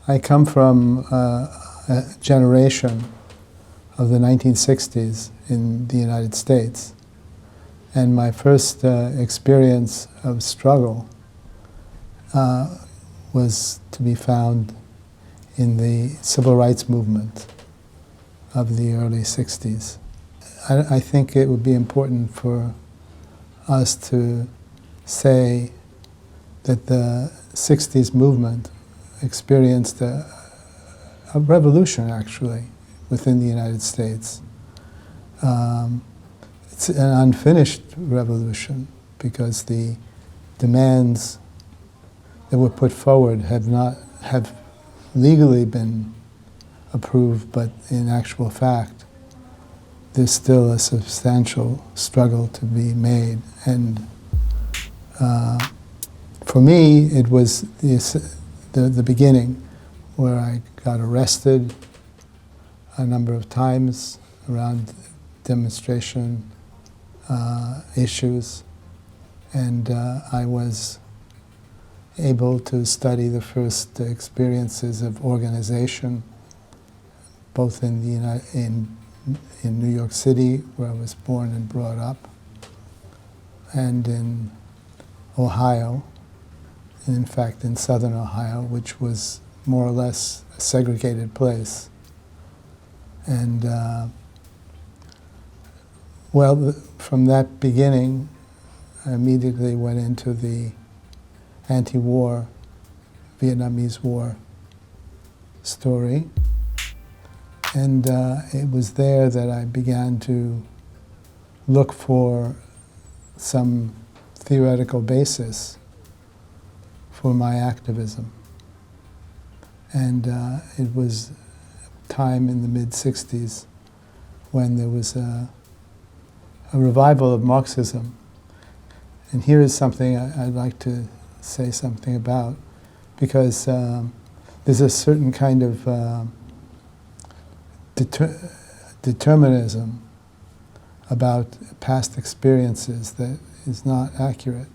I come from a generation of the 1960s in the United States, and my first experience of struggle was to be found in the civil rights movement of the early 60s. I think it would be important for us to say that the 60s movement experienced a revolution, actually, within the United States. It's an unfinished revolution because the demands that were put forward have legally been approved, but in actual fact, there's still a substantial struggle to be made. And for me, it was the beginning where I got arrested a number of times around demonstration issues, and I was able to study the first experiences of organization, both in New York City, where I was born and brought up, and in Ohio, and in fact in southern Ohio, which was more or less a segregated place. And from that beginning, I immediately went into the anti-war, Vietnamese War story. And it was there that I began to look for some theoretical basis for my activism. And it was time in the mid-60s when there was a revival of Marxism. And here is something I'd like to say something about, because there's a certain kind of determinism about past experiences that is not accurate.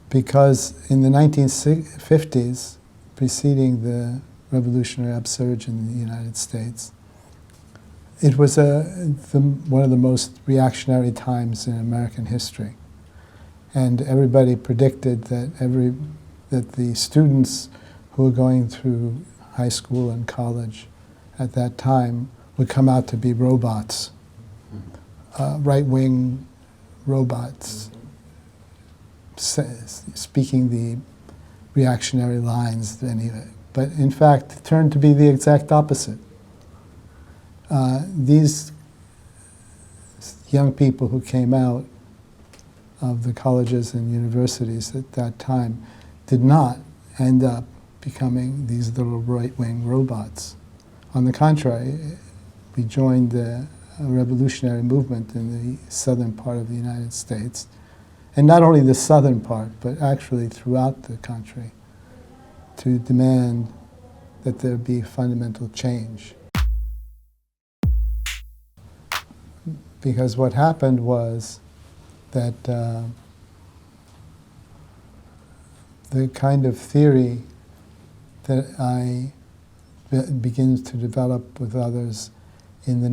Because in the 1950s, preceding the revolutionary upsurge in the United States, it was one of the most reactionary times in American history. And everybody predicted that the students who were going through high school and college at that time would come out to be robots, right-wing robots, speaking the reactionary lines anyway. But in fact, it turned to be the exact opposite. These young people who came out of the colleges and universities at that time did not end up becoming these little right-wing robots. On the contrary, we joined the revolutionary movement in the southern part of the United States, and not only the southern part, but actually throughout the country, to demand that there be fundamental change. Because what happened was that the kind of theory that I begins to develop with others in the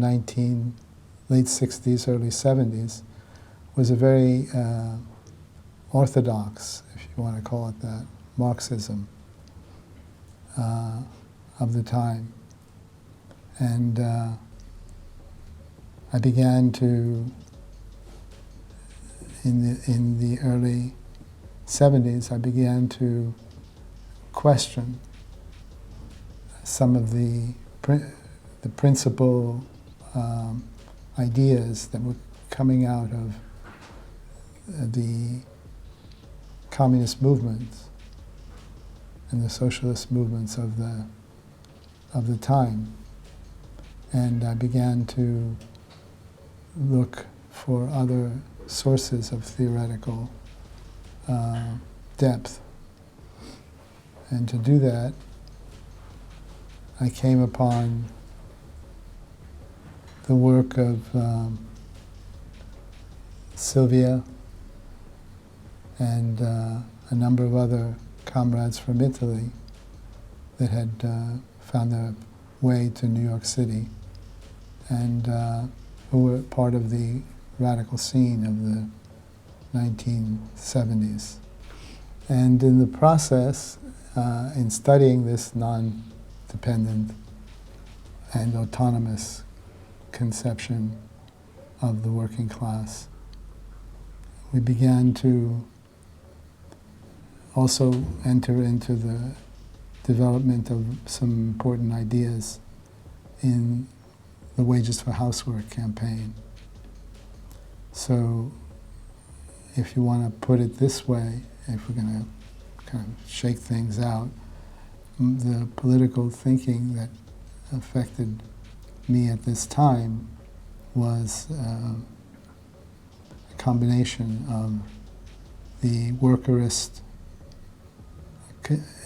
late 60s, early 70s, was a very orthodox, if you want to call it that, Marxism of the time. And I began to, in the early 70s, I began to question some of the principal ideas that were coming out of the communist movements and the socialist movements of the time. And I began to look for other sources of theoretical depth. And to do that, I came upon the work of Silvia and a number of other comrades from Italy that had found their way to New York City and who were part of the radical scene of the 1970s. And in the process, in studying this non-dependent and autonomous conception of the working class, we began to also enter into the development of some important ideas in the Wages for Housework campaign. So, if you want to put it this way, if we're going to kind of shake things out, the political thinking that affected me at this time was a combination of the workerist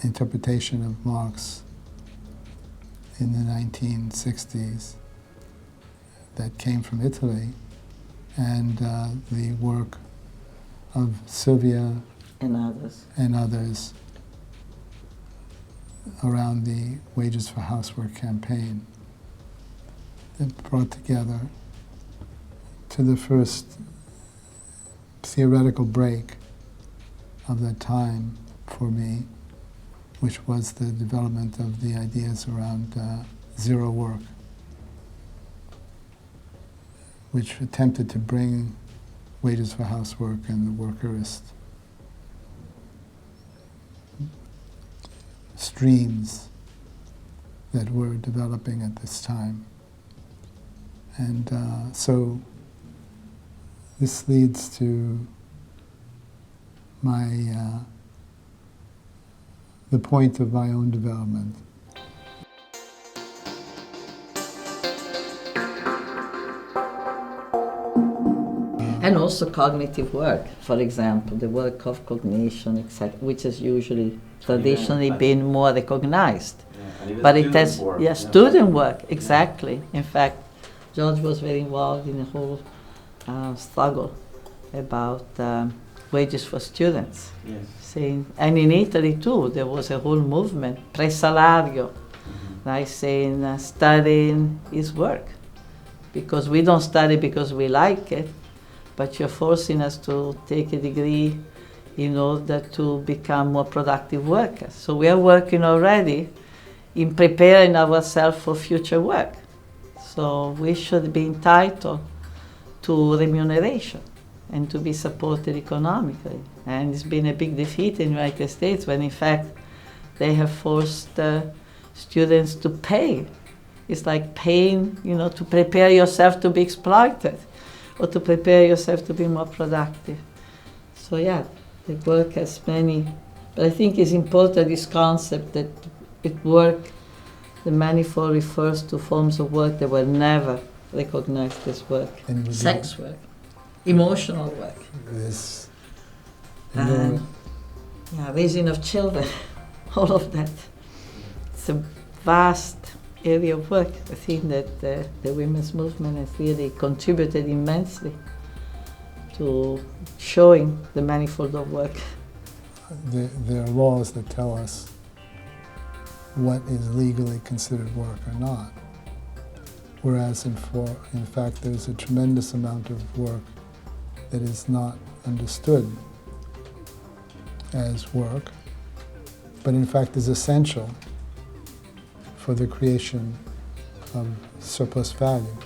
interpretation of Marx in the 1960s that came from Italy, and the work of Silvia and others around the Wages for Housework campaign that brought together to the first theoretical break of that time for me, which was the development of the ideas around zero work, which attempted to bring Wages for Housework and the workerist streams that were developing at this time. And so this leads to my the point of my own development. And also cognitive work, for example, the work of cognition, which has usually traditionally been more recognized. Yeah, but it has, student work, exactly. In fact, George was very involved in the whole struggle about wages for students. Yes. Saying, and in Italy too, there was a whole movement, pre-salario, like saying studying is work. Because we don't study because we like it, but you're forcing us to take a degree in order to become more productive workers. So we are working already in preparing ourselves for future work. So we should be entitled to remuneration and to be supported economically. And it's been a big defeat in the United States when in fact they have forced students to pay. It's like paying, to prepare yourself to be exploited or to prepare yourself to be more productive. So yeah, the work has many, but I think it's important this concept that the manifold refers to forms of work that were never recognized as work. Sex work, emotional work, raising of children, all of that. It's a vast area of work. I think that the women's movement has really contributed immensely to showing the manifold of work. There are laws that tell us what is legally considered work or not, whereas in fact there's a tremendous amount of work that is not understood as work, but in fact is essential for the creation of surplus value.